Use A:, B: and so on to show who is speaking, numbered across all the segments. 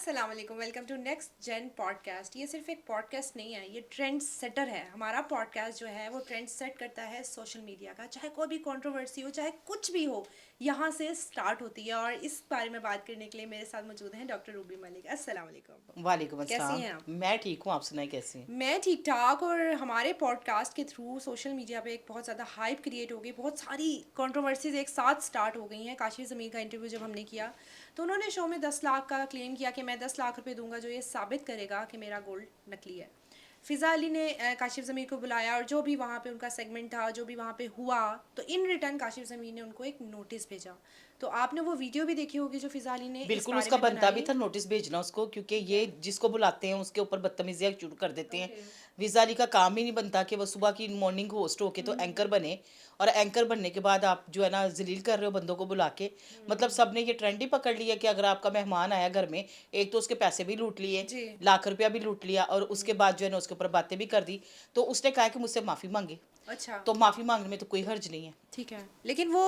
A: अस्सलाम वालेकुम, welcome to next gen podcast. ये सिर्फ एक पॉडकास्ट नहीं है, ये ट्रेंड सेटर है। हमारा पॉडकास्ट जो है वो ट्रेंड सेट करता है सोशल मीडिया का। चाहे कोई भी कंट्रोवर्सी हो, चाहे कुछ भी हो, यहाँ से स्टार्ट होती है। और इस बारे में बात करने के लिए मेरे साथ मौजूद हैं डॉक्टर रूबी मलिक। अस्सलाम वालेकुम।
B: वालेकुम
A: कैसी
B: अस्सलाम।
A: हैं आप?
B: मैं ठीक हूँ, आप सुनाए कैसे हैं?
A: मैं ठीक ठाक। और हमारे पॉडकास्ट के थ्रू सोशल मीडिया पे एक बहुत ज़्यादा हाइप क्रिएट हो गई, बहुत सारी कंट्रोवर्सीज एक साथ स्टार्ट हो गई हैं। काशिफ ज़मीर का इंटरव्यू जब हमने किया तो उन्होंने शो में 10 लाख का क्लेम किया कि मैं 10 लाख रुपए दूंगा जो ये साबित करेगा कि मेरा गोल्ड नकली है। फ़िज़ा अली ने काशिफ ज़मीर को बुलाया और जो भी वहाँ पे उनका सेगमेंट था, जो भी वहाँ पे हुआ, तो इन रिटर्न काशिफ ज़मीर ने उनको एक नोटिस भेजा। तो आपने वो वीडियो भी देखी होगी जो फ़िज़ा अली ने इस
B: बिल्कुल
A: बारे
B: उसका
A: में
B: बनता भी
A: बनाई।
B: था नोटिस भेजना उसको, क्योंकि
A: ठीक
B: ये
A: है।
B: जिसको बुलाते हैं उसके ऊपर बदतमीजियां शुरू कर देते हैं।
A: ओके।
B: वीज़ा अली का काम ही नहीं बनता कि वो सुबह की मॉर्निंग होस्ट होके तो एंकर बने, और एंकर बनने के बाद आप जो है ना जलील कर रहे हो बंदों को बुला के। मतलब सबने ये ट्रेंड ही पकड़ लिया कि अगर आपका मेहमान आया घर में, एक तो उसके पैसे भी लूट लिए,
A: जी।
B: लाख रुपया भी लूट लिया, और उसके बाद जो है ना उसके ऊपर बातें भी कर दी। तो उसने कहा कि मुझसे माफ़ी मांगे,
A: अच्छा।
B: तो माफ़ी मांगने में तो कोई हर्ज नहीं है।
A: ठीक है। लेकिन वो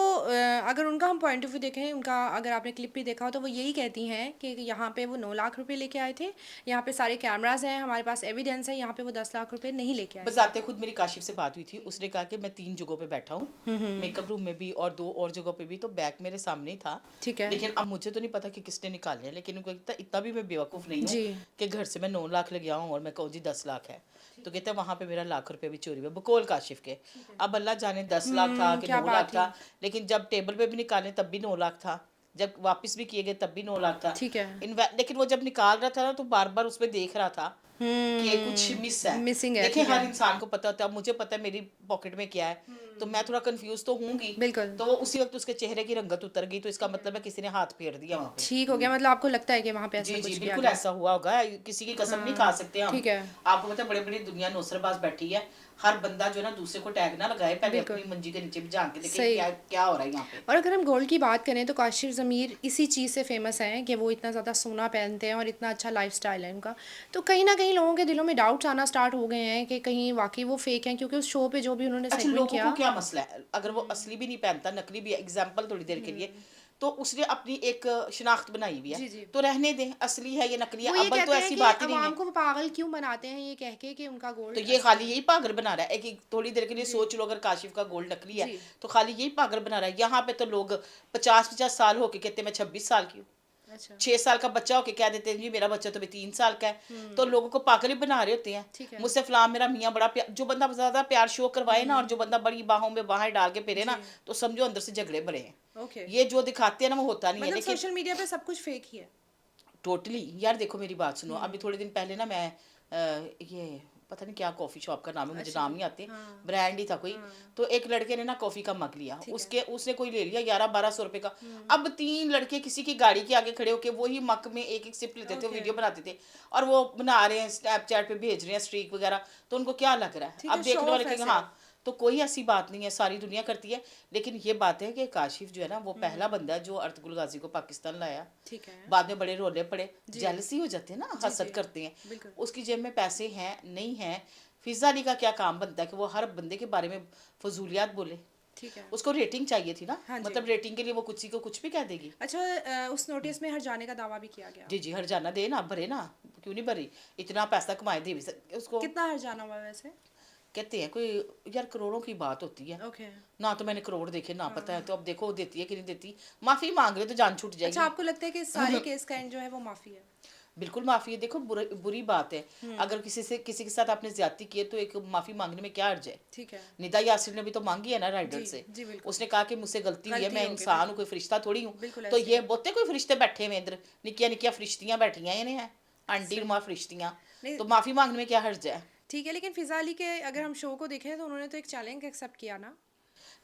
A: अगर उनका हम पॉइंट ऑफ व्यू देखें, उनका अगर आपने क्लिप भी देखा हो तो वो यही कहती हैं कि यहाँ पे वो 9 लाख रुपए लेके आए थे। यहाँ पे सारे कैमरास हैं, हमारे पास एविडेंस है। यहाँ पे वो 10 लाख रुपए नहीं लेके आए थे।
B: बजाते खुद मेरी काशिफ से बात हुई थी, उसने कहा कि मैं 3 जगहों पे बैठा हूँ, मेकअप रूम में भी और 2 और जगहों पे भी, तो बैग मेरे सामने ही था।
A: ठीक है।
B: लेकिन अब मुझे तो नहीं पता कि किसने निकाले हैं, लेकिन उनको इतना इतना भी मैं बेवकूफ़ नहीं हूँ
A: जी।
B: कि घर से मैं 9 लाख लेके आऊँ और मैं कहूँ जी 10 लाख है। तो कहते हैं वहाँ पे मेरा लाख रुपये भी चोरी हुआ, बकौल काशिफ के। अब अल्लाह जाने 10 लाख था कि
A: क्या
B: 9 लाख
A: बात थी।
B: था, लेकिन जब टेबल पे भी निकाले तब भी 9 लाख था, जब वापस भी किए गए तब भी 9 लाख था।
A: ठीक है।
B: लेकिन वो जब निकाल रहा था ना तो बार बार उसमें देख रहा था कि कुछ मिस है।
A: मिसिंग है।
B: देखिए
A: ठीक है।
B: हर इंसान को पता होता है, मुझे पता है मेरी पॉकेट में क्या है, तो मैं थोड़ा कंफ्यूज तो होंगी।
A: बिल्कुल।
B: तो वो उसी वक्त उसके चेहरे की रंगत उतर गई, तो इसका मतलब है किसी ने हाथ फेर दिया वहां पे।
A: ठीक हो गया, मतलब आपको लगता है कि वहाँ पे ऐसा
B: जी जी
A: कुछ किया
B: बिल्कुल
A: गया।
B: ऐसा हुआ होगा, किसी की कसम नहीं खा सकते हम।
A: ठीक है।
B: आपको पता है बड़े बड़ी दुनिया नौसरबाज बैठी है, हर बंदा जो है ना दूसरे को टैग ना लगाए, पहले
A: बिल्कुल।
B: अपनी मंजी के नीचे भी झांक के देखे
A: सही।
B: क्या क्या हो रहा है यहाँ पे।
A: और अगर हम गोल्ड की बात करें तो काशिफ ज़मीर इसी चीज़ से फेमस हैं कि वो इतना ज़्यादा सोना पहनते हैं और इतना अच्छा लाइफस्टाइल है उनका। तो कहीं ना कहीं लोगों के दिलों में डाउट्स आना स्टार्ट हो गए हैं कि कहीं वाकई वो फेक हैं, क्योंकि उस शो पे जो भी उन्होंने
B: अच्छा
A: सेगमेंट
B: लोगों को
A: किया।
B: क्या मसला है, अगर वो असली भी नहीं पहनता नकली भी है, एग्जाम्पल थोड़ी देर के लिए, तो उसने अपनी एक शिनाख्त बनाई हुई है,
A: जी जी।
B: तो रहने दें, असली है ये नकली है,
A: वो ये
B: अव्वल तो
A: कहते हैं
B: ऐसी
A: कि
B: बात ही नहीं
A: अवाम
B: है।
A: को वो पागल क्यों बनाते हैं ये कह के कि उनका
B: तो
A: गोल्ड
B: ये
A: असली
B: खाली
A: है।
B: यही पागल बना रहा है कि थोड़ी देर के लिए
A: जी
B: सोच लो, अगर काशिफ का गोल्ड नकली है
A: जी।
B: तो खाली यही पागल बना रहा है। यहाँ पे तो लोग 50-50 साल होके कहते हैं मैं 26 साल की हूँ,
A: अच्छा।
B: 6 साल का बच्चा होके कह देते हैं जी मेरा बच्चा तो भी 3 साल का है। तो लोगों को पागल ही बना रहे होते हैं।
A: ठीक है।
B: मुझसे फलां मेरा मियाँ बड़ा प्यार, जो बंदा ज्यादा प्यार शो करवाए ना और जो बंदा बड़ी बाहों में बाहें डाल के फिरे
A: जी।
B: ना, तो समझो अंदर से झगड़े भरे हैं।
A: ओके।
B: ये जो दिखाते हैं ना वो होता नहीं है,
A: मतलब
B: लेकिन
A: सोशल मीडिया पे सब कुछ फेक ही है।
B: टोटली यार देखो मेरी बात सुनो, अभी थोड़े दिन पहले ना मैं ये पता नहीं क्या कॉफ़ी शॉप का नाम है, मुझे
A: अच्छा
B: नाम
A: जी।
B: नहीं आते,
A: हाँ।
B: ब्रांड ही था कोई।
A: हाँ।
B: तो एक लड़के ने ना कॉफ़ी का मग लिया,
A: ठीक है।
B: उसके उसने कोई ले लिया 1100-1200 रुपए का। अब 3 लड़के किसी की गाड़ी के आगे खड़े होके वही मग में एक एक सिप लेते थे,
A: ओके।
B: वीडियो बनाते थे, और वो बना रहे हैं स्नैपचैट पे भेज रहे हैं स्ट्रीक वगैरह। तो उनको क्या लग रहा है,
A: ठीक
B: अब
A: है, शो
B: देखने वाले
A: ऑफ है
B: कहेंगे हाँ।
A: सिर्फ।
B: तो कोई ऐसी बात नहीं है, सारी दुनिया करती है। लेकिन ये बात है कि काशिफ जो है ना वो पहला बंदा है जो अर्तुगरुल गाजी को पाकिस्तान लाया।
A: ठीक है।
B: बाद में बड़े रोले पड़े,
A: जी
B: जेलसी हो जाते हैं ना,
A: जी
B: हसद
A: जी।
B: करते हैं।
A: बिल्कुल।
B: उसकी जेब में पैसे हैं नहीं हैं। फिजा अली का क्या काम बनता है कि वो हर बंदे के बारे में फजूलियात बोले।
A: ठीक है।
B: उसको रेटिंग चाहिए थी ना,
A: हाँ जी।
B: मतलब रेटिंग के लिए वो कुछ को कुछ भी कह देगी।
A: अच्छा, उस नोटिस में हर जाने का दावा भी किया गया।
B: जी जी हर जाना दे ना, भरे ना, क्यों नहीं भरी, इतना पैसा कमाए दे भी उसको।
A: कितना हर जाना हुआ वैसे?
B: कहते हैं कोई यार करोड़ों की बात होती है
A: ओके।
B: ना, तो मैंने करोड़ देखे ना पता है,
A: हाँ।
B: तो अब देखो देती है कि नहीं देती। माफी मांग रहे तो जान छूट
A: अच्छा,
B: जाएगी।
A: आपको लगता है कि सारे केस का एंड जो है वो माफी है?
B: बिल्कुल माफ़ी है, देखो बुरी बात है। अगर किसी के साथ आपने ज्यादती की है तो एक माफ़ी मांगने में क्या हर्ज है।
A: ठीक है।
B: निदा यासिर ने भी तो मांगी है ना राइडर
A: जी
B: से।
A: जी। बिल्कुल।
B: उसने कहा कि मुझसे गलती हुई है,
A: गलती
B: मैं
A: हो गई,
B: इंसान हूँ,
A: बिल्कुल।
B: कोई फरिश्ता थोड़ी हूँ।
A: बिल्कुल
B: तो
A: ऐसे ही
B: ये
A: है।
B: बोलते कोई फरिश्ते बैठे हुए इधर, निकिया निकिया फरिश्तियाँ बैठी हैं इन्हें, आंटी
A: सही।
B: रुमा फरिश्तियाँ।
A: नहीं।
B: तो माफ़ी मांगने में क्या हर्ज है।
A: ठीक है, लेकिन फिजा अली के अगर हम शो को देखें तो उन्होंने तो एक चैलेंज एक्सेप्ट किया ना।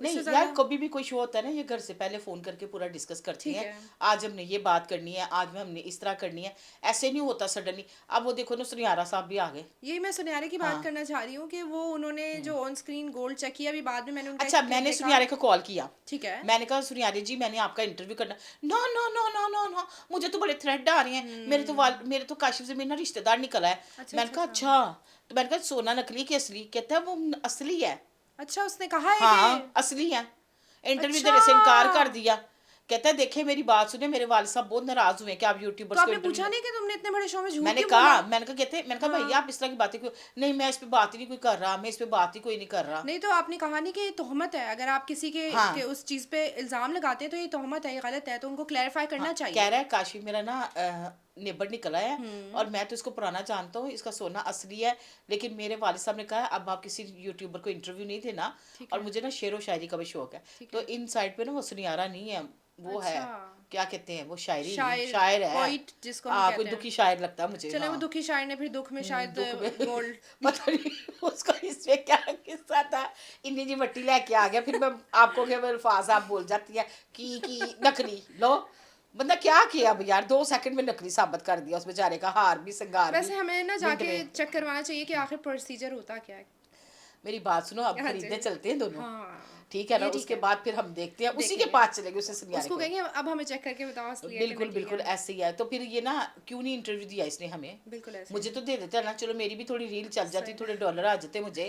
B: नहीं
A: उससे
B: यार,
A: ज़्यादा।
B: कभी भी कोई शो होता है ना, ये घर से पहले फ़ोन करके पूरा डिस्कस करते
A: ठीक
B: हैं।
A: है।
B: आज हमने ये बात करनी है, आज में हमने इस तरह करनी है, ऐसे नहीं होता सडनली। अब वो देखो ना सुनियारा साहब भी आ गए।
A: यही मैं सुनहरे की बात
B: हाँ।
A: करना चाह रही हूँ कि वो उन्होंने जो ऑन स्क्रीन गोल्ड चेक किया, अभी बाद में मैंने उनका
B: अच्छा
A: एक क्लिप
B: मैंने
A: देखा।
B: सुनियारे को कॉल किया,
A: ठीक है।
B: मैंने कहा सुनियारे जी मैंने आपका इंटरव्यू करना। No no no no no no, मुझे तो बड़े थ्रेड आ रहे हैं, मेरे तो काशिफ से मेरा रिश्तेदार निकला है।
A: अच्छा
B: मैंने
A: अच्छा
B: कहा
A: अच्छा।
B: अच्छा, तो मैंने कहा सोना नकली की असली, कहता है वो असली है।
A: अच्छा, उसने कहा है कि।
B: हाँ असली है, इंटरव्यू
A: अच्छा।
B: देने से इनकार कर दिया। कहता है देखे मेरी बात सुने, मेरे वालिद साहब बहुत नाराज हुए कि आप
A: तो
B: यूट्यूबर्स को
A: आपने
B: इंटरव्यू।
A: पूछा नहीं कि तुमने इतने बड़े शो में झूठ
B: मैंने
A: क्यों
B: कहा
A: बोला?
B: मैंने कहा भैया आप इस तरह की बातें क्यों, नहीं मैं इस पे बात ही नहीं कोई कर रहा, मैं इस पे बात ही कोई नहीं कर रहा।
A: नहीं तो आपने कहा नहीं कि ये तोहमत है, अगर आप किसी के
B: हाँ
A: उस चीज पे इल्जाम लगाते हैं तो ये तोहमत है, ये गलत है, तो उनको क्लैरिफाई
B: हाँ
A: करना
B: कह
A: चाहिए।
B: रहा है काशी मेरा ना नेबर निकला है, और मैं तो इसको पुराना जानता हूँ, इसका सोना असली है, लेकिन मेरे वालिद साहब ने कहा अब आप किसी यूट्यूबर को इंटरव्यू नहीं देना,
A: ठीक
B: और
A: है।
B: मुझे ना शेर व शायरी का भी शौक है।
A: ठीक
B: तो
A: है।
B: इन साइड पे ना वो सुनियारा नहीं है, वो है
A: अच्छा।
B: क्या कहते हैं वो, शायरी
A: शायर,
B: शायर है।
A: पोइट जिसको हम
B: हाँ कोई
A: कहते हैं।
B: दुखी शायर लगता है मुझे।
A: चले वो
B: हाँ
A: दुखी शायर ने फिर दुख में शायद
B: दुख में
A: गोल्ड।
B: पता नहीं उसका इसमें क्या किस्सा था, इन्नी जी मट्टी लेके आ गया, फिर मैं आपको क्या अल्फाज आप बोल जाती है की नकली लो, बंदा क्या किया अब यार, 2 सेकंड में नकली साबित कर दिया उस बेचारे का, हार भी श्रृंगार भी
A: वैसे हमें ना
B: मिनट
A: जाके
B: में।
A: चेक करवाना चाहिए कि आखिर प्रोसीजर होता क्या है।
B: मेरी बात सुनो, अब
A: हाँ जी।
B: खरीदने चलते हैं दोनों,
A: हाँ
B: ठीक है ना,
A: ये ठीक
B: उसके
A: है,
B: बाद फिर हम देखते हैं, उसी के
A: देखेंगे।
B: पास चलेंगे उसे सुनियारे
A: उसको
B: को।
A: कहेंगे अब हमें चेक करके बताओ असली है कि
B: बिल्कुल
A: नकली
B: बिल्कुल
A: है।
B: ऐसे ही है, तो फिर ये ना क्यों नहीं इंटरव्यू दिया इसने हमें,
A: बिल्कुल ऐसे
B: मुझे
A: ही।
B: तो दे देता ना, चलो मेरी भी थोड़ी रील चल जाती,
A: सही।
B: थोड़े डॉलर आ जाते मुझे,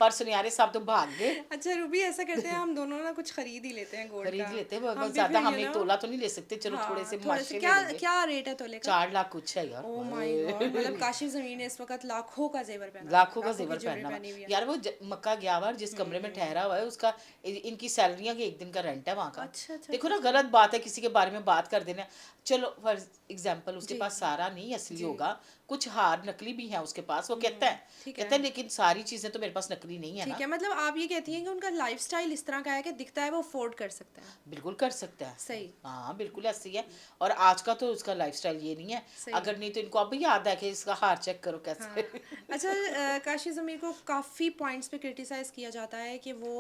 B: पर सुनियारे साहब तो भाग गए।
A: अच्छा रूबी, ऐसा करते हैं हम दोनों ना कुछ खरीद ही लेते हैं गोल्ड
B: खरीद
A: का।
B: लेते हैं,
A: हम
B: बस
A: भी
B: ज्यादा
A: फिर
B: हम एक तोला तो नहीं ले सकते, चलो थोड़े से
A: हाँ थोड़े से,
B: माशे ले
A: क्या
B: लेंगे।
A: क्या रेट है तोले का?
B: 4 लाख कुछ है यार।
A: ओ माय गॉड, मतलब काशिफ जमीन ने इस वक्त लाखों का जेवर पहना है,
B: लाखों का
A: लाखों की
B: जेवर
A: ज्वेलरी
B: पहनना हुआ
A: पहनी हुई है।
B: यार, वो मक्का गया हुआ और जिस कमरे में ठहरा हुआ है उसका इनकी सैलरियां के 1 दिन का रेंट है वहाँ का।
A: अच्छा अच्छा
B: देखो
A: अच्छा
B: ना
A: अच्छा।
B: गलत बात है किसी के बारे में बात कर देना। चलो फॉर एग्जाम्पल उसके
A: जी
B: पास सारा नहीं असली
A: जी।
B: होगा, कुछ हार नकली भी है उसके पास, वो कहता है,
A: ठीक
B: कहता है
A: है।
B: लेकिन सारी चीजें तो मेरे पास नकली नहीं है
A: ठीक
B: ना।
A: है, मतलब आप ये कहती हैं कि उनका लाइफस्टाइल इस तरह का है कि दिखता है वो अफोर्ड कर सकते हैं।
B: बिल्कुल कर सकता है।
A: सही।
B: हाँ बिल्कुल ऐसे ही है, और आज का तो उसका लाइफस्टाइल ये नहीं है,
A: सही।
B: अगर नहीं तो इनको अब याद है कि इसका हार चेक करो कैसे।
A: हाँ। अच्छा काशिफ ज़मीर को काफ़ी पॉइंट्स पे क्रिटिसाइज़ किया जाता है कि वो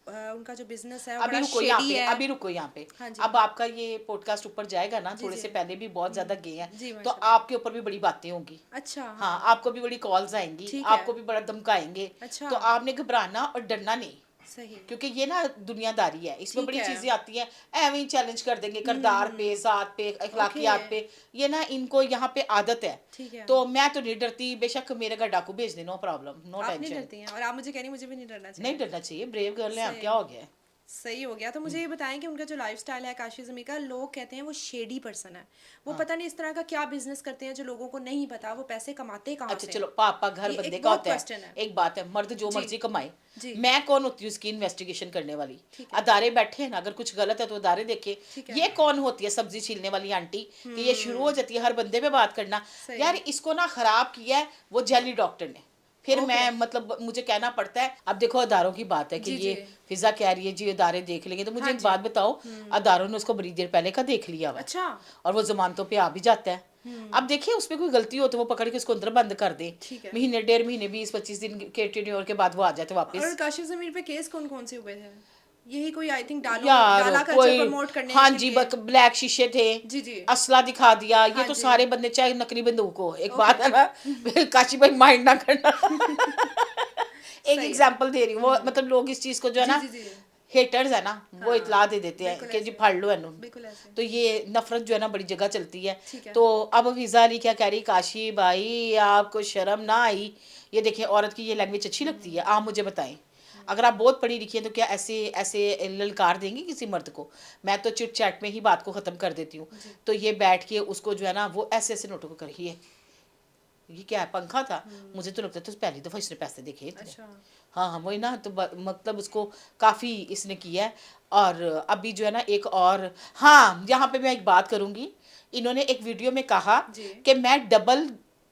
A: उनका जो बिजनेस है वो
B: अभी
A: बड़ा
B: रुको यहाँ
A: शेडी
B: पे,
A: है।
B: अभी रुको यहाँ पे,
A: हाँ जी।
B: अब आपका ये पॉडकास्ट ऊपर जाएगा ना,
A: जी
B: थोड़े
A: जी।
B: से पहले भी बहुत ज्यादा गए हैं,
A: जी
B: तो
A: माशाल्लाह।
B: आपके ऊपर भी बड़ी बातें होंगी।
A: अच्छा हाँ।
B: हाँ आपको भी बड़ी कॉल्स आएंगी,
A: ठीक है।
B: आपको भी बड़ा धमकाएंगे,
A: अच्छा।
B: तो आपने घबराना और डरना नहीं,
A: सही।
B: क्योंकि ये ना दुनियादारी है, इसमें
A: ठीक
B: बड़ी
A: है।
B: चीजें आती हैं, एवं ही चैलेंज कर देंगे किरदार पे, जात पे,
A: ओके।
B: अखलाकियात पे, ये ना इनको यहाँ पे आदत है।
A: ठीक है।
B: तो मैं तो नहीं डरती, बेशक मेरे घर डाकू भेज दे, नो प्रॉब्लम, नो
A: आप नहीं
B: टेंशन।
A: डरती हैं और आप मुझे कह रही हैं मुझे भी नहीं डरना
B: नहीं
A: चाहिए।
B: डरना चाहिए, ब्रेव गर्ल है आप, क्या
A: सही।
B: हो गया है।
A: सही हो गया। तो मुझे ये बताएं कि उनका जो लाइफस्टाइल है काशिफ ज़मीर का, लोग कहते हैं वो शेडी पर्सन है, वो पता नहीं इस तरह का क्या बिजनेस करते हैं जो लोगों को नहीं पता, वो पैसे कमाते कहाँ
B: अच्छा
A: से
B: चलो,
A: हैं।
B: पापा घर
A: ये
B: बंदे
A: एक
B: का
A: बहुत
B: होता है,
A: क्वेश्चन है।
B: एक बात है, मर्द जो
A: जी
B: मर्जी कमाए,
A: जी।
B: मैं कौन होती हूँ इसकी इन्वेस्टिगेशन करने वाली।
A: ठीक है।
B: अदारे बैठे हैं ना, अगर कुछ गलत है तो अदारे देखे।
A: ठीक है।
B: ये कौन होती है सब्जी छीलने वाली आंटी कि ये शुरू हो जाती है हर बंदे पे बात करना।
A: सही।
B: यार इसको ना खराब किया है वो जेली डॉक्टर ने, फिर
A: ओके।
B: मैं मतलब मुझे कहना पड़ता है। अब देखो अदारों की बात है कि
A: जी
B: ये
A: जी।
B: फिजा कह रही है जी अदारे देख लेंगे, तो मुझे
A: हाँ
B: एक
A: जी।
B: बात बताओ, अदारों ने उसको बड़ी देर पहले का देख लिया हुआ है,
A: अच्छा।
B: और वो जमानतों पे आ भी जाता है। अब देखिए उसमें कोई गलती हो तो वो पकड़ के उसको अंदर बंद कर दे,
A: ठीक है।
B: महीने 1.5 महीने 20-25 दिन के टेन्योर के बाद वो आ जाते वापस।
A: और काशिफ ज़मीर पे केस कौन कौन से हुए थे? यही कोई आई थिंक
B: यार
A: डाला कल्चर
B: कोई,
A: प्रमोट करने
B: हाँ
A: के
B: जी
A: लिए।
B: ब्लैक शीशे थे,
A: जी जी।
B: असला दिखा दिया, ये
A: हाँ
B: तो
A: जी।
B: सारे बंदे, चाहे नकली बंदूक हो, एक
A: ओके।
B: बात है ना काशी भाई माइंड ना करना। एक
A: सही है।
B: एग्जांपल दे रही हूँ, वो मतलब लोग इस चीज को जो है
A: जी
B: ना,
A: जी जी।
B: हेटर्स है ना, वो
A: हाँ
B: इतला दे देते हैं
A: बिल्कुल
B: कि जी
A: ऐसे।
B: फाड़ लो इन्हों।
A: बिल्कुल ऐसे।
B: तो ये नफरत जो है ना बड़ी जगह चलती है।
A: ठीक है।
B: तो अब फिजा अली क्या कह रही, काशी भाई आपको शर्म ना आई, ये देखिए औरत की ये लैंग्वेज अच्छी लगती है, आप मुझे बताएं, अगर आप बहुत पढ़ी लिखी हैं तो क्या ऐसे ऐसे ललकार देंगी किसी मर्द को? मैं तो चिट चैट में ही बात को ख़त्म कर देती हूँ। तो ये बैठ के उसको जो है ना वो ऐसे ऐसे नोटों को करिए, ये क्या है, पंखा था, मुझे तो लगता था पहली दफ़ा इसने पैसे देखे इतने।
A: अच्छा।
B: हाँ हाँ वही ना, तो मतलब उसको काफ़ी इसने किया है। और अभी जो है ना एक और, हाँ यहाँ पे मैं एक बात करूँगी, इन्होंने एक वीडियो में कहा
A: जी।
B: कि मैं डबल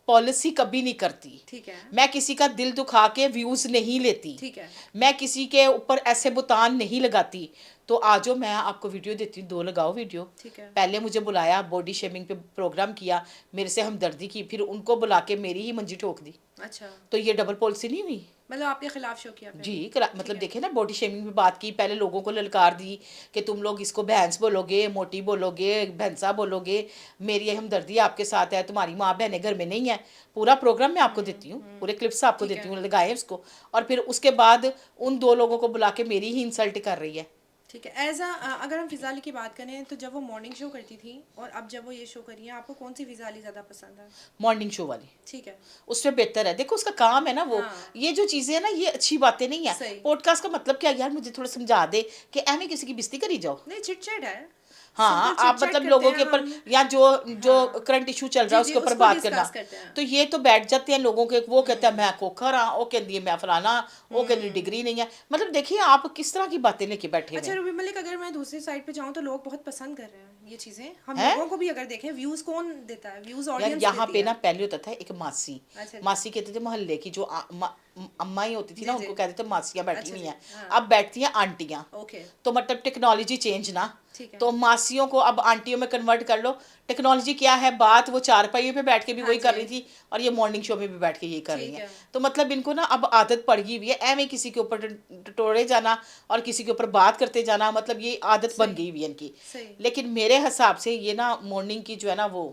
B: पॉलिसी कभी नहीं करती,
A: ठीक है।
B: मैं किसी का दिल दुखा के व्यूज़ नहीं लेती,
A: ठीक है।
B: मैं किसी के ऊपर ऐसे बुतान नहीं लगाती। तो आजो मैं आपको वीडियो देती हूँ, 2 लगाओ वीडियो।
A: ठीक है।
B: पहले मुझे बुलाया, बॉडी शेमिंग पे प्रोग्राम किया, मेरे से हमदर्दी की, फिर उनको बुला के मेरी ही मंजी ठोक दी।
A: अच्छा,
B: तो ये डबल पॉलिसी नहीं हुई?
A: मतलब आपके खिलाफ शो किया फिर?
B: जी मतलब
A: है।
B: देखे ना, बॉडी शेमिंग पे बात की, पहले लोगों को ललकार दी कि तुम लोग इसको भैंस बोलोगे, मोटी बोलोगे, भैंसा बोलोगे, मेरी हमदर्दी आपके साथ है, तुम्हारी माँ बहनें घर में नहीं है। पूरा प्रोग्राम मैं आपको देती हूँ, पूरे क्लिप्स आपको
A: ठीक
B: देती
A: है।
B: हूँ, लगाए उसको। और फिर उसके बाद उन 2 लोगों को बुला के मेरी ही इंसल्ट कर रही है।
A: ठीक है। अगर हम फिजा अली की बात करें तो जब वो मॉर्निंग शो करती थी और अब जब वो ये शो कर रही है, आपको कौन सी फिजा अली ज़्यादा पसंद है?
B: मॉर्निंग शो वाली,
A: ठीक है।
B: उससे बेहतर है। देखो उसका काम है ना वो,
A: हाँ।
B: ये जो चीज़ें हैं ना ये अच्छी बातें नहीं है।
A: सही।
B: पॉडकास्ट का मतलब क्या यार, मुझे थोड़ा समझा दे कि ऐਵੇਂ किसी की बेइज्जती करी जाओ।
A: नहीं चिट चैट है।
B: हाँ
A: सिंपल
B: आप
A: चिट चैट
B: मतलब
A: करते
B: लोगों
A: हैं
B: के ऊपर,
A: हम।
B: या जो जो
A: हाँ
B: करंट इशू चल रहा
A: जी
B: है
A: जी,
B: उसके ऊपर
A: उसको
B: बात करना,
A: डिस्कस करते हैं।
B: तो ये तो बैठ जाते हैं लोगों के, वो कहता है मैं खोखर हाँ, वो कहती है मैं फलाना, वो कहती डिग्री नहीं है। मतलब देखिए आप किस तरह की बातें लेके बैठे हुए
A: अच्छा
B: हैं।
A: रूबी मलिक, अगर मैं दूसरी साइड पे जाऊँ तो लोग बहुत पसंद कर रहे हैं ये चीज़ें, हम
B: हैं
A: लोगों को भी अगर देखें, व्यूज़ कौन देता है? व्यूज़
B: यार
A: ऑडियंस
B: यहाँ
A: देती
B: पे
A: है।
B: ना पहले होता था एक मासी,
A: अच्छा जी
B: मासी कहते थे मोहल्ले की जो अम्मा ही होती थी
A: जी
B: ना,
A: जी।
B: उनको कहते थे मासियाँ बैठी
A: अच्छा
B: हुई
A: जी
B: हैं।
A: हाँ।
B: अब बैठती हैं आंटियाँ।
A: ओके
B: तो मतलब टेक्नोलॉजी चेंज ना,
A: ठीक है।
B: तो मासियों को अब आंटियों में कन्वर्ट कर लो। टेक्नोलॉजी क्या है, बात वो चारपाई पे बैठ के भी
A: हाँ
B: वही कर
A: जी
B: रही थी, और ये मॉर्निंग शो में भी बैठ के यही कर रही
A: ठीक
B: हैं।
A: है।
B: तो मतलब इनको ना अब आदत पड़ गई हुई है ऐਵੇਂ किसी के ऊपर टटोरे जाना और किसी के ऊपर बात करते जाना, मतलब ये आदत बन
A: सही
B: गई हुई है इनकी।
A: सही।
B: लेकिन मेरे हिसाब से ये ना मॉर्निंग की जो है ना वो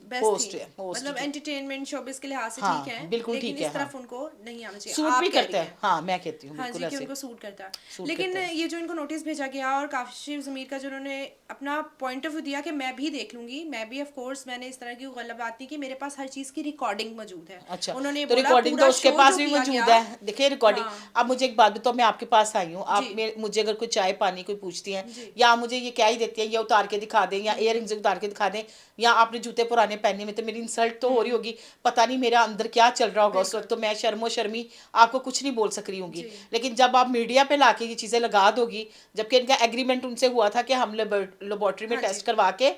A: बेस्ट थी,
B: होस्ट है, होस्ट
A: मतलब
B: जो,
A: एंटरटेनमेंट शोबिस के लिहाज से ठीक है,
B: हाँ बिल्कुल
A: लेकिन
B: ठीक है,
A: इस
B: हाँ
A: तरफ उनको नहीं आना चाहिए,
B: सूट भी
A: आप कह
B: करता
A: रही
B: है,
A: हैं।
B: हाँ मैं कहती हूँ
A: हाँ
B: बिल्कुल
A: जी कि
B: ऐसे
A: उनको सूट करता है।
B: सूट
A: लेकिन
B: करता है।
A: ये जो इनको नोटिस भेजा गया और काशिफ ज़मीर का जो उन्होंने अपना पॉइंट ऑफ व्यू दिया कि मैं भी देख लूंगी, मैं भी ऑफ कोर्स, मैंने इस तरह की गलत बात नहीं की, मेरे पास हर चीज़ की रिकॉर्डिंग मौजूद है।
B: अच्छा,
A: उन्होंने
B: तो
A: बोला
B: रिकॉर्डिंग तो
A: पूरा
B: उसके
A: शो
B: पास
A: जो
B: भी
A: किया
B: मौजूद
A: गया।
B: है, देखिए रिकॉर्डिंग।
A: हाँ
B: अब मुझे एक बात बताओ, मैं आपके पास आई हूँ,
A: जी
B: आप मुझे अगर कोई चाय पानी कोई पूछती हैं,
A: जी
B: या आप मुझे ये क्या ही देती हैं, या उतार के दिखा दें, या इयर रिंग्स उतार के दिखा दें, या आपने जूते पुराने पहने में, तो मेरी इंसल्ट तो हो रही होगी, पता नहीं मेरा अंदर क्या चल रहा होगा उस वक्त,
A: बिल्कुल
B: तो मैं शर्मो शर्मी आपको कुछ नहीं बोल सक रही होंगी।
A: जी
B: लेकिन जब आप मीडिया पे लाके ये चीज़ें लगा दोगी, जबकि इनका एग्रीमेंट उनसे हुआ था कि हम लेबोरेटरी में
A: हाँ जी।
B: टेस्ट करवा के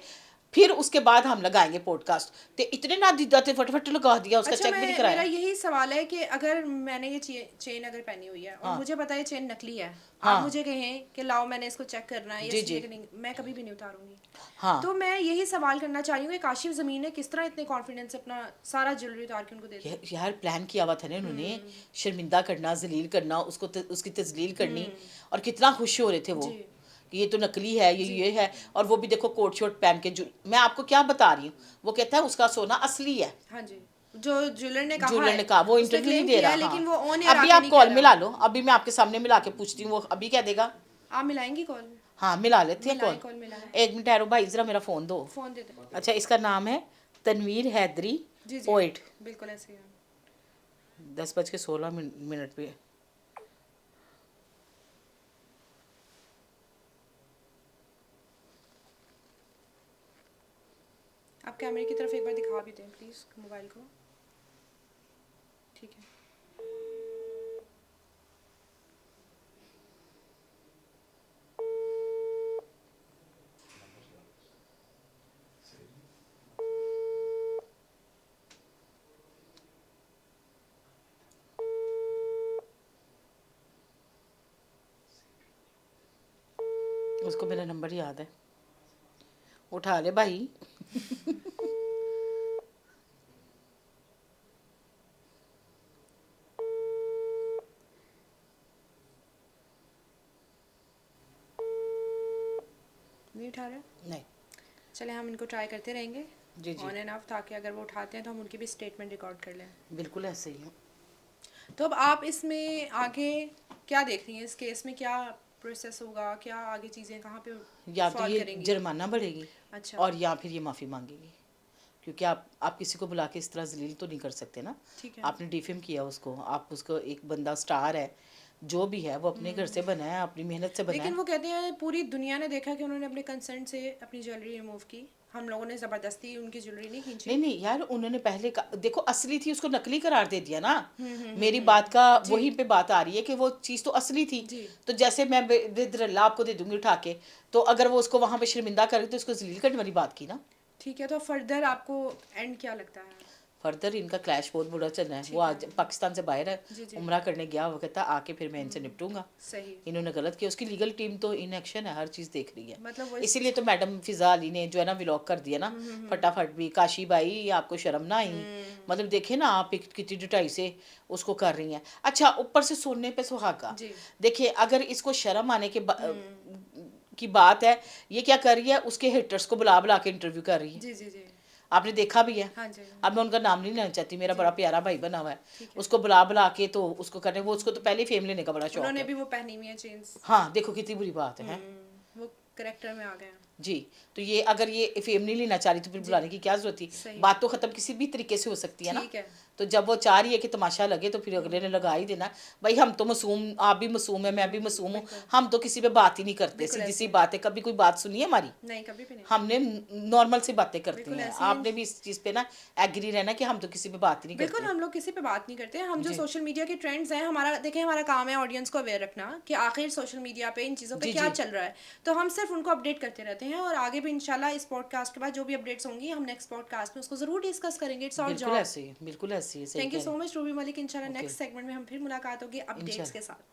B: फिर उसके बाद हम लगाएंगे पॉडकास्ट, तो इतने ना दिद्दा थे फटाफट लगा दिया, उसका
A: अच्छा,
B: चेक भी नहीं
A: मैं मेरा
B: कराया।
A: यही सवाल है कि अगर मैंने ये चेन अगर पहनी हुई है और
B: हाँ
A: मुझे पता है ये चेन नकली है, आप
B: हाँ
A: मुझे कहें कि लाओ मैंने इसको चेक करना है, ये
B: जी
A: असली
B: जी
A: है कि नहीं, मैं कभी भी नहीं उतारूंगी।
B: हाँ।
A: तो मैं यही सवाल करना चाह रही हूँ कि काशिफ ज़मीन ने किस तरह इतने कॉन्फिडेंस से अपना सारा ज्वेलरी उतार के उनको दे दिया।
B: यार प्लान किया हुआ था ना इन्होंने, शर्मिंदा करना, जलील करना, उसको उसकी तजलील करनी, और कितना खुश हो रहे थे वो
A: जी
B: कि ये तो नकली है,
A: जी
B: ये है। और वो भी देखो कोट शोट पहन के, मैं आपको क्या बता रही हूँ, वो कहता है उसका सोना असली है।
A: हाँ जी, जो ज्वेलर ने कहा
B: जूलर
A: है,
B: ने कहा, वो
A: उसने
B: इंटरव्यू नहीं
A: क्लेम
B: दे
A: किया
B: रहा,
A: है, लेकिन वो
B: हाँ।
A: ऑन एयर
B: अभी
A: आके
B: आप
A: नहीं कह
B: कॉल
A: रहा।
B: मिला लो, अभी मैं आपके सामने मिला के पूछती हूँ, वो अभी क्या देगा।
A: आप मिलाएंगी कॉल?
B: हाँ मिला लेते हैं
A: मिलाएं
B: कॉल।
A: कॉल, मिलाएं।
B: एक मिनट ठहरो भाई, जरा मेरा फ़ोन दो।
A: फ़ोन दे दें।
B: अच्छा, इसका नाम है तनवीर हैदरी,
A: जी जी
B: पोइट।
A: बिल्कुल ऐसे ही है।
B: 10:16 पे।
A: आप कैमरे की तरफ एक बार दिखा भी दें प्लीज़ मोबाइल को। ठीक है।
B: उसको मेरा नंबर याद है, उठा ले भाई।
A: नहीं उठा रहे?
B: नहीं।
A: चले हम इनको ट्राई करते रहेंगे
B: जी जी
A: ऑन एंड ऑफ, ताकि अगर वो उठाते हैं तो हम उनकी भी स्टेटमेंट रिकॉर्ड कर लें।
B: बिल्कुल ऐसे ही है।
A: तो अब आप इसमें आगे क्या देख रही हैं, इस केस में क्या प्रोसेस होगा, क्या आगे चीज़ें कहाँ पे
B: या तो
A: फॉल
B: ये
A: करेंगी?
B: जुर्माना बढ़ेगी,
A: अच्छा
B: और या फिर ये माफ़ी मांगेगी, क्योंकि आप किसी को बुला के इस तरह जलील तो नहीं कर सकते ना।
A: ठीक है।
B: आपने डिफेम किया उसको, आप उसको, एक बंदा स्टार है, जो भी है वो अपने घर से बना है, अपनी मेहनत से बना
A: लेकिन
B: है।
A: वो कहते हैं पूरी दुनिया ने देखा कि उन्होंने अपने कंसर्न से अपनी ज्वेलरी रिमूव की, हम लोगों ने ज़बरदस्ती उनकी ज्वेलरी नहीं खींची।
B: नहीं नहीं यार, उन्होंने पहले देखो असली थी, उसको नकली करार दे दिया ना। मेरी बात
A: हम्म।
B: का
A: जी
B: वहीं पे बात आ रही है कि वो चीज़ तो असली थी।
A: जी
B: तो जैसे मैं बेदरल्ला आपको दे दूंगी उठा के, तो अगर वो उसको वहां पे शर्मिंदा करे तो उसको जलील करने वाली बात की ना।
A: ठीक है। तो फर्दर आपको एंड क्या लगता है?
B: फर्दर इनका क्लैश बहुत बुरा चल रहा है। वो
A: ठीक है।
B: आज पाकिस्तान से बाहर है,
A: जी जी
B: उम्रा करने गया, वो कहता आके फिर मैं इनसे निपटूंगा।
A: सही।
B: इन्होंने गलत किया, उसकी लीगल टीम तो इन एक्शन है, हर चीज़ देख रही है।
A: मतलब वो
B: इसीलिए तो मैडम फिजा अली ने जो है ना व्लॉग कर दिया ना फटाफट भी, काशी भाई ये आपको शर्म ना आई। मतलब देखे ना आप कितनी डिटाई से उसको कर रही हैं। अच्छा, ऊपर से सोने पे सुहागा।
A: जी
B: देखिए अगर इसको शर्म आने के की बात है, ये क्या कर रही है, उसके हेटर्स को बुला बुला के इंटरव्यू कर रही है।
A: जी जी जी
B: आपने देखा भी है।
A: हाँ जी
B: अब मैं उनका नाम नहीं लेना चाहती, मेरा
A: जी
B: बड़ा प्यारा भाई बना हुआ है,
A: ठीक है।
B: उसको बुला बुला के तो उसको करने, वो उसको तो पहले ही फेम लेने का बड़ा शौक
A: उन्होंने
B: है।
A: भी वो पहनी हुई है चेन्स।
B: हाँ देखो कितनी बुरी बात है।
A: वो करेक्टर में आ गए हैं।
B: जी, तो ये अगर ये फेम नहीं लेना चाह रही तो फिर बुलाने की क्या ज़रूरत थी?
A: सही।
B: बात तो ख़त्म किसी भी तरीके से हो सकती है ना?
A: ठीक है।
B: तो जब वो चाह रही है कि तमाशा लगे तो फिर अगले ने लगा ही देना। भई हम तो मासूम, आप भी मासूम हैं, मैं भी मासूम हूँ,
A: बिल्कुल,
B: हम तो किसी पे बात ही नहीं करते,
A: बिल्कुल ऐसे
B: सीधी-सी
A: ही है।
B: बात है। कभी कोई बात सुनी है हमारी?
A: नहीं, कभी भी नहीं।
B: हमने नॉर्मल सी बातें करते
A: बिल्कुल
B: हैं।
A: ऐसे ही है।
B: आपने भी इस चीज़ पे ना एग्री रहना कि हम तो किसी पे बात ही नहीं
A: बिल्कुल,
B: करते।
A: हम लोग किसी पे बात नहीं करते हैं। हम जो
B: जी।
A: सोशल मीडिया के ट्रेंड्स हैं, हमारा देखिए हमारा काम है ऑडियंस को अवेयर रखना कि आखिर सोशल मीडिया पे इन चीज़ों पे
B: जी,
A: क्या
B: जी।
A: चल रहा है। तो हम सिर्फ़ उनको अपडेट करते रहते हैं और आगे भी इंशाल्लाह इस पॉडकास्ट के बाद जो भी अपडेट्स होंगी, हम नेक्स्ट पॉडकास्ट में उसको ज़रूर डिस्कस करेंगे। इट्स आवर
B: बिल्कुल
A: जॉब।
B: ऐसे ही, बिल्कुल ऐसे ही, सही
A: थैंक यू
B: कह रहे
A: सो
B: हैं।
A: Much Ruby Malik. इंशाल्लाह
B: ओके,
A: नेक्स्ट सेगमेंट में हम फिर मुलाकात होगी अपडेट्स के
B: इंशाल्लाह।
A: साथ।